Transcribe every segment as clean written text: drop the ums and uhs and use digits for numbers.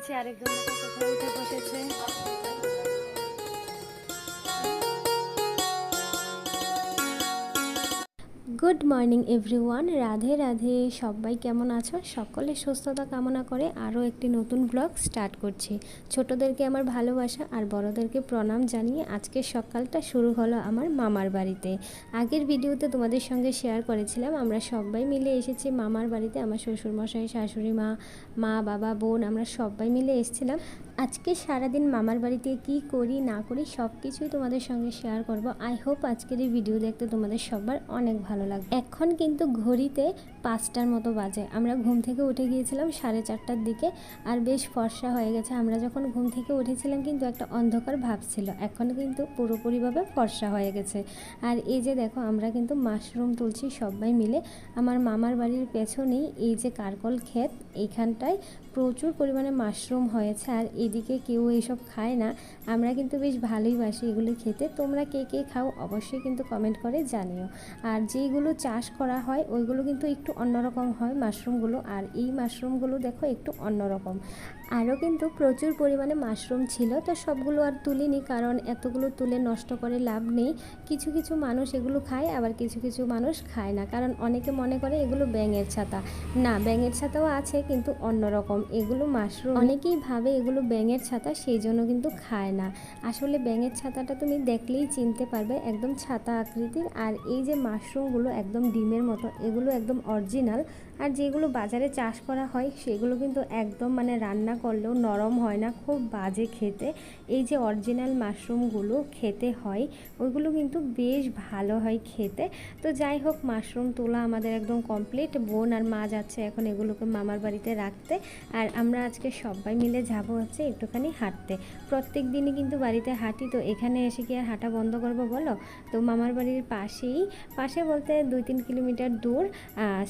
দিয়েছি, আরেকজন কোথাও উঠে বসেছে। Good morning everyone, Radhe Radhe. সবাই কেমন আছো? সকলের সুস্থতা কামনা করে আরও একটি নতুন ব্লগ স্টার্ট করছি। ছোটদেরকে আমার ভালোবাসা আর বড়দেরকে প্রণাম জানিয়ে আজকের সকালটা শুরু হলো আমার মামার বাড়িতে। আগের ভিডিওতে তোমাদের সঙ্গে শেয়ার করেছিলাম আমরা সবাই মিলে এসেছি মামার বাড়িতে। আমার শ্বশুরমশাই, শাশুড়ি মা, মা, বাবা, বোন, আমরা সবাই মিলে এসেছিলাম। আজকে সারাদিন মামার বাড়িতে কি করি না করি সব কিছুই তোমাদের সঙ্গে শেয়ার করব। আই হোপ আজকের এই ভিডিও দেখতে তোমাদের সবার অনেক ভালো লাগবে। এখন কিন্তু ঘড়িতে 5টার মতো বাজে। আমরা ঘুম থেকে উঠে গিয়েছিলাম 4:30টার দিকে, আর বেশ ফর্সা হয়ে গেছে। আমরা যখন ঘুম থেকে উঠেছিলাম কিন্তু একটা অন্ধকার ভাব ছিল, এখন কিন্তু পুরোপুরিভাবে ফর্সা হয়ে গেছে। আর এই যে দেখো, আমরা কিন্তু মাশরুম তুলছি সবাই মিলে। আমার মামার বাড়ির পেছনেই এই যে কারকল ক্ষেত, এইখানটায় প্রচুর পরিমাণে মাশরুম হয়েছে। আর এদিকে কেউ এইসব খায় না, আমরা কিন্তু বেশ ভালোই বাসি এগুলো খেতে। তোমরা কে কে খাও অবশ্যই কিন্তু কমেন্ট করে জানিও। আর যেইগুলো চাষ করা হয় ওইগুলো কিন্তু একটু অন্যরকম হয় মাশরুমগুলো, আর এই মাশরুমগুলো দেখো একটু অন্যরকম। আরও কিন্তু প্রচুর পরিমাণে মাশরুম ছিল, তো সবগুলো আর তুলিনি, কারণ এতগুলো তুলে নষ্ট করে লাভ নেই। কিছু কিছু মানুষ এগুলো খায়, আবার কিছু কিছু মানুষ খায় না, কারণ অনেকে মনে করে এগুলো ব্যাঙের ছাতা। না, ব্যাঙের ছাতাও আছে কিন্তু অন্যরকম, এগুলো মাশরুম। অনেকেই ভাবে এগুলো ব্যাঙের ছাতা, সেই জন্য কিন্তু খায় না। আসলে ব্যাঙের ছাতাটা তুমি দেখলেই চিনতে পারবে, একদম ছাতা আকৃতির। আর এই যে মাশরুমগুলো একদম ডিমের মতো, এগুলো একদম অরিজিনাল। আর যেগুলো বাজারে চাষ করা হয় সেগুলো কিন্তু একদম মানে রান্না করলেও নরম হয় না, খুব বাজে খেতে। এই যে অরিজিনাল মাশরুমগুলো খেতে হয় ওইগুলো কিন্তু বেশ ভালো হয় খেতে। তো যাই হোক, মাশরুম তোলা আমাদের একদম কমপ্লিট। বোন আর মা যাচ্ছে এখন এগুলোকে মামার বাড়িতে রাখতে, আর আমরা আজকে সবাই মিলে যাব হচ্ছে একটুখানি হাঁটতে। প্রত্যেক দিনই কিন্তু বাড়িতে হাঁটি, তো এখানে এসে কি আর হাঁটা বন্ধ করবো বলো? তো মামার বাড়ির পাশে বলতে 2-3 কিলোমিটার দূর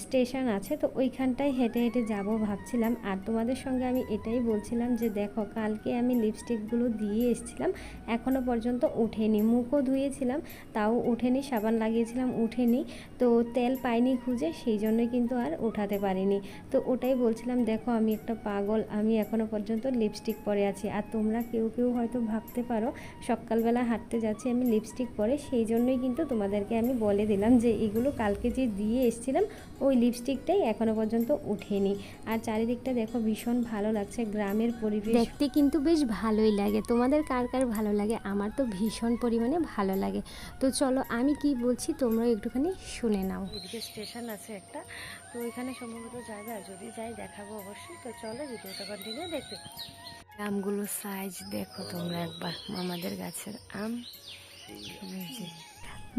স্টেশন আছে, তো ওইখানটায় হেঁটে হেঁটে যাব ভাবছিলাম। আর তোমাদের সঙ্গে আমি এটাই বলছিলাম যে দেখো, কালকে আমি লিপস্টিকগুলো দিয়ে এসেছিলাম, এখনও পর্যন্ত ওঠেনি। মুখও ধুয়েছিলাম তাও ওঠেনি, সাবান লাগিয়েছিলাম ওঠেনি। তো তেল পাইনি খুঁজে, সেই জন্যই কিন্তু আর ওঠাতে পারিনি। তো ওটাই বলছিলাম, দেখো আমি একটা পাগল, আমি এখনও পর্যন্ত লিপস্টিক পরে আছি। আর তোমরা কেউ কেউ হয়তো ভাবতে পারো সকালবেলা হাঁটতে যাচ্ছি আমি লিপস্টিক পরে, সেই জন্যই কিন্তু তোমাদেরকে আমি বলে দিলাম যে এগুলো কালকে যে দিয়ে এসেছিলাম ওই লিপস্টিকটাই এখনও পর্যন্ত ওঠেনি। আর চারিদিকটা দেখো ভীষণ ভালো লাগছে, গ্রামের পরিবেশ দেখতে কিন্তু বেশ ভালোই লাগে। তোমাদের কার কার ভালো লাগে? আমার তো ভীষণ পরিমাণে ভালো লাগে। তো চলো, আমি কি বলছি তোমরা একটুখানি শুনে নাও। এদিকে স্টেশন আছে একটা, তো ওইখানে সম্ভবত জায়গা, যদি যাই দেখাবো অবশ্যই। তো চলো ভিডিওটা কন্টিনিউ দেখতে। আমগুলো সাইজ দেখো তোমরা একবার, মামাদের গাছের আম।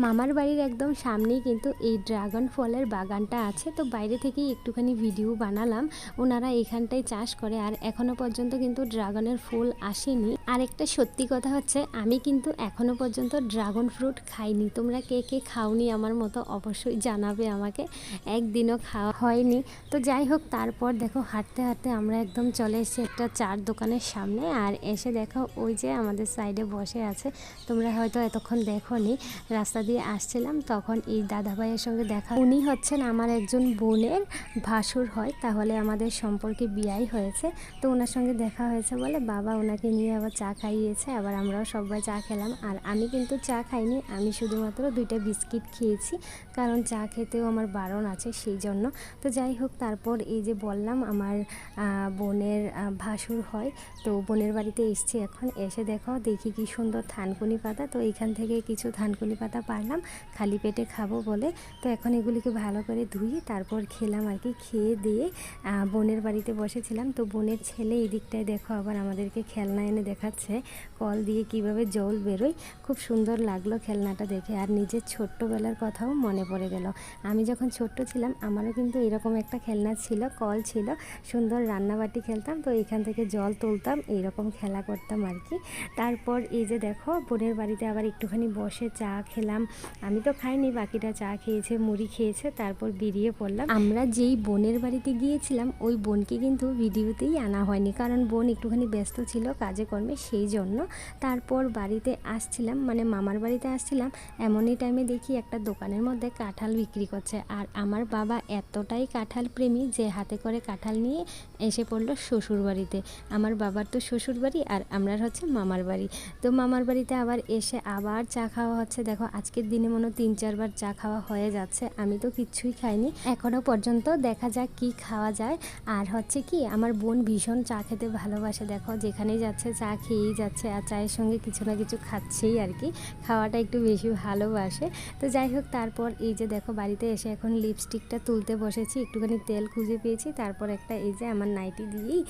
মামার বাড়ির একদম সামনেই কিন্তু এই ড্রাগন ফলের বাগানটা আছে, তো বাইরে থেকেই একটুখানি ভিডিও বানালাম। ওনারা এখানটায় চাষ করে, আর এখনও পর্যন্ত কিন্তু ড্রাগনের ফুল আসেনি। আর একটা সত্যি কথা হচ্ছে, আমি কিন্তু এখনও পর্যন্ত ড্রাগন ফ্রুট খাইনি। তোমরা কে কে খাওনি আমার মতো অবশ্যই জানাবে আমাকে, একদিনও খাওয়া হয়নি। তো যাই হোক, তারপর দেখো হাঁটতে হাঁটতে আমরা একদম চলে এসেছি একটা চার দোকানের সামনে। আর এসে দেখো ওই যে আমাদের সাইডে বসে আছে, তোমরা হয়তো এতক্ষণ দেখোনি, রাস্তা দিয়ে আসছিলাম তখন এই দাদা ভাইয়ের সঙ্গে দেখা। উনি হচ্ছেন আমার একজন বোনের ভাসুর হয়, তাহলে আমাদের সম্পর্কে বিয়াই হয়েছে। তো ওনার সঙ্গে দেখা হয়েছে বলে বাবা ওনাকে নিয়ে আবার চা খাইয়েছে, আবার আমরাও সবাই চা খেলাম। আর আমি কিন্তু চা খাইনি, আমি শুধুমাত্র 2টা বিস্কিট খেয়েছি, কারণ চা খেতেও আমার বারণ আছে সেই জন্য। তো যাই হোক, তারপর এই যে বললাম আমার বোনের ভাসুর হয়, তো বোনের বাড়িতে এসছি এখন। এসে দেখি কি সুন্দর থানকুনি পাতা, তো এইখান থেকে কিছু থানকুনি পাতা পারলাম খালি পেটে খাবো বলে। তো এখন এগুলিকে ভালো করে ধুই তারপর খেলাম আর কি। খেয়ে দিয়ে বোনের বাড়িতে বসেছিলাম। তো বোনের ছেলে এই দিকটায় দেখো আবার আমাদেরকে খেলনা এনে দেখাচ্ছে, কল দিয়ে কিভাবে জল বেরোয়। খুব সুন্দর লাগলো খেলনাটা দেখে, আর নিজের ছোট্টবেলার কথাও মনে পড়ে গেল। আমি যখন ছোট্ট ছিলাম আমারও কিন্তু এরকম একটা খেলনা ছিল, কল ছিল, সুন্দর রান্নাবাটি খেলতাম, তো এখান থেকে জল তুলতাম, এইরকম খেলা করতাম আর কি। তারপর এই যে দেখো বোনের বাড়িতে আবার একটুখানি বসে চা খেলাম, খেলাম। আমি তো খাইনি, বাকিটা চা খেয়েছে, মুড়ি খেয়েছে, তারপর বেরিয়ে পড়লাম। আমরা যেই বোনের বাড়িতে গিয়েছিলাম ওই বোনকে কিন্তু ভিডিওতেই আনা হয়নি, কারণ বোন একটুখানি ব্যস্ত ছিল কাজে কর্মে, সেই জন্য। তারপর বাড়িতে আসছিলাম, মানে মামার বাড়িতে আসছিলাম, এমনই টাইমে দেখি একটা দোকানের মধ্যে কাঁঠাল বিক্রি করছে। আর আমার বাবা এতটাই কাঁঠাল প্রেমী যে হাতে করে কাঁঠাল নিয়ে এসে পড়লো শ্বশুর বাড়িতে। আমার বাবার তো শ্বশুর বাড়ি আর আমরা হচ্ছে মামার বাড়ি। তো মামার বাড়িতে আবার এসে আবার চা খাওয়া হচ্ছে। দেখো আজকের দিনে মনে 3-4 বার চা খাওয়া হয়ে যাচ্ছে। আমি তো কিচ্ছুই খাইনি এখনও পর্যন্ত, দেখা যাক কি খাওয়া যায়। আর হচ্ছে কি, আমার বোন ভীষণ চা খেতে ভালোবাসে। দেখো যেখানেই যাচ্ছে চা খেয়েই যাচ্ছে, আর চায়ের সঙ্গে কিছু না কিছু খাচ্ছেই আর কি, খাওয়াটা একটু বেশি ভালোবাসে। তো যাই হোক, তারপর এই যে দেখো বাড়িতে এসে এখন লিপস্টিকটা তুলতে বসেছি, একটুখানি তেল খুঁজে পেয়েছি, তারপর একটা এই যে আমার নাইটি দিয়েই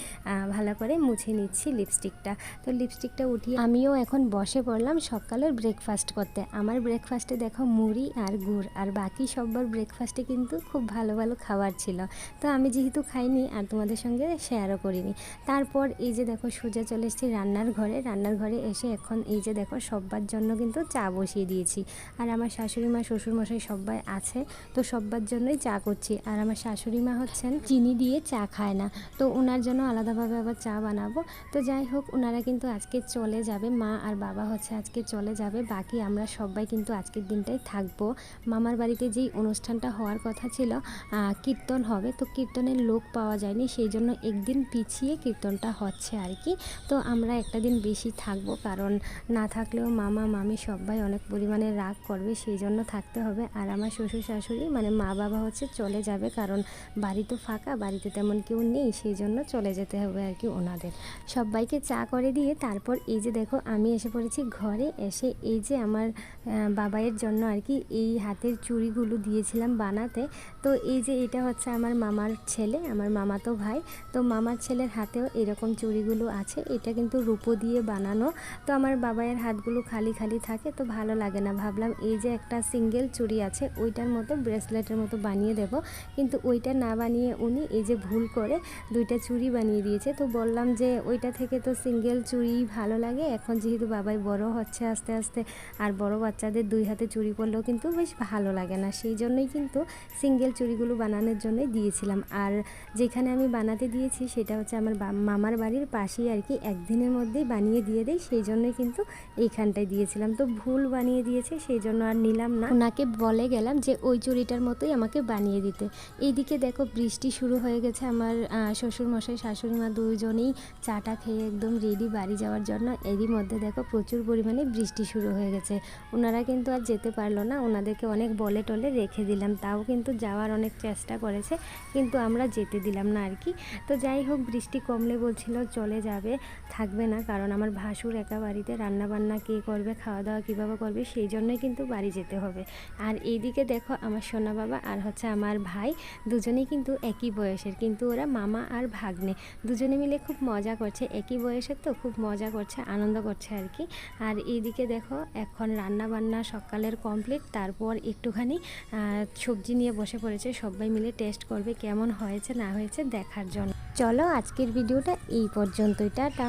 ভালো করে মুছে নিচ্ছি লিপস্টিকটা। তো লিপস্টিকটা উঠিয়ে আমিও এখন বসে পড়লাম সকালের ব্রেকফাস্ট করতে। আমার ব্রেকফাস্টে দেখো মুড়ি আর গুড়, আর বাকি সববার ব্রেকফাস্টে কিন্তু খুব ভালো ভালো খাবার ছিল। তো আমি যেহেতু খাইনি আর তোমাদের সঙ্গে শেয়ারও করিনি। তারপর এই যে দেখো সোজা চলে এসেছি রান্নার ঘরে এসে এখন এই যে দেখো সব্বার জন্য কিন্তু চা বসিয়ে দিয়েছি। আর আমার শাশুড়ি মা শ্বশুরমশাই সবাই আছে, তো সব্বার জন্যই চা করছি। আর আমার শাশুড়ি মা হচ্ছেন চিনি দিয়ে চা খায় না, তো ওনার জন্য আলাদাভাবে আবার চা বানাবো। তো যাই হোক, ওনারা কিন্তু আজকে চলে যাবে, মা আর বাবা হচ্ছে আজকে চলে যাবে, বাকি আমরা সবাই কিন্তু আজকের দিনটাই থাকবো। মামার বাড়িতে যেই অনুষ্ঠানটা হওয়ার কথা ছিল, কীর্তন হবে, তো কীর্তনের লোক পাওয়া যায়নি, সেই জন্য একদিন পিছিয়ে কীর্তনটা হচ্ছে আর কি। তো আমরা একটা দিন বেশি থাকবো, কারণ না থাকলেও মামা মামি সবাই অনেক পরিমাণে রাগ করবে, সেই জন্য থাকতে হবে। আর আমার শ্বশুর শাশুড়ি মানে মা বাবা হচ্ছে চলে যাবে, কারণ বাড়ি তো ফাঁকা, বাড়িতে তেমন কেউ নেই, সেই জন্য চলে যেতে হবে আর কি ওনাদের। সবাইকে চা করে দিয়ে তারপর এই যে দেখো আমি এসে পড়েছি ঘরে। এসে এই যে আমার বাবাইয়ের জন্য আর কি এই হাতের চুড়িগুলো দিয়েছিলাম বানাতে। তো এই যে এটা হচ্ছে আমার মামার ছেলে, আমার মামাতো ভাই। তো মামার ছেলের হাতেও এরকম চুড়িগুলো আছে, এটা কিন্তু রূপো দিয়ে বানানো। তো আমার বাবাইয়ের হাতগুলো খালি খালি থাকে, তো ভালো লাগে না, ভাবলাম এই যে একটা সিঙ্গেল চুড়ি আছে ওইটার মতো ব্রেসলেটের মতো বানিয়ে দেব, কিন্তু ওইটা না বানিয়ে উনি এই যে ভুল করে 2টা চুড়ি বানিয়ে দিয়েছে। তো বললাম যে ওইটা থেকে তো সিঙ্গেল চুড়ি ভালো লাগে, এখন যেহেতু বাবাই বড় হচ্ছে আস্তে আস্তে, আর বড় বাচ্চাদের 2 হাতে চুড়ি পরলেও কিন্তু বেশ ভালো লাগে না, সেই জন্যই কিন্তু সিঙ্গেল চুড়িগুলো বানানোর জন্যই দিয়েছিলাম। আর যেখানে আমি বানাতে দিয়েছি সেটা হচ্ছে আমার মামার বাড়ির পাশেই আর কি, একদিনের মধ্যেই বানিয়ে দিয়ে দেয়, সেই জন্যই কিন্তু এইখানটায় দিয়েছিলাম। তো ভুল বানিয়ে দিয়েছে, সেই জন্য আর নিলাম না, ওনাকে বলে গেলাম যে ওই চুড়িটার মতোই আমাকে বানিয়ে দিতে। এইদিকে দেখো বৃষ্টি শুরু হয়ে গেছে, আমার শ্বশুরমশাই শাশুড়ি মা দুজনেই চাটা খেয়ে একদম রেডি বাড়ি যাওয়ার জন্য। এরই মধ্যে দেখো প্রচুর পরিমাণে বৃষ্টি শুরু হয়ে গেছে, ওনারা কিন্তু আর যেতে পারলো না, ওনাদেরকে অনেক বলে টলে রেখে দিলাম, তাও কিন্তু যাওয়ার অনেক চেষ্টা করেছে, কিন্তু আমরা যেতে দিলাম না আর কি। তো যাই হোক, বৃষ্টি কমলে বলছিল চলে যাবে, থাকবে না, কারণ আমার ভাসুর একা বাড়িতে, রান্নাবান্না কে করবে, খাওয়া দাওয়া কীভাবে করবে, সেই জন্যই কিন্তু বাড়ি যেতে হবে। আর এইদিকে দেখো আমার সোনা বাবা আর হচ্ছে আমার ভাই দুজনেই কিন্তু একই বয়সের, কিন্তু ওরা মামা আর ভাগ্নে, দুজনে মিলে খুব মজা করছে, একই বয়সের তো খুব মজা করছে, আনন্দ করছে আর কি। আর এইদিকে দেখো এখন রান্না বান্না সকালের কমপ্লিট, তারপর একটুখানি সবজি নিয়ে বসে পড়েছে, সবাই মিলে টেস্ট করবে কেমন হয়েছে না হয়েছে দেখার জন্য। চলো আজকের ভিডিওটা এই পর্যন্তই, টাটা।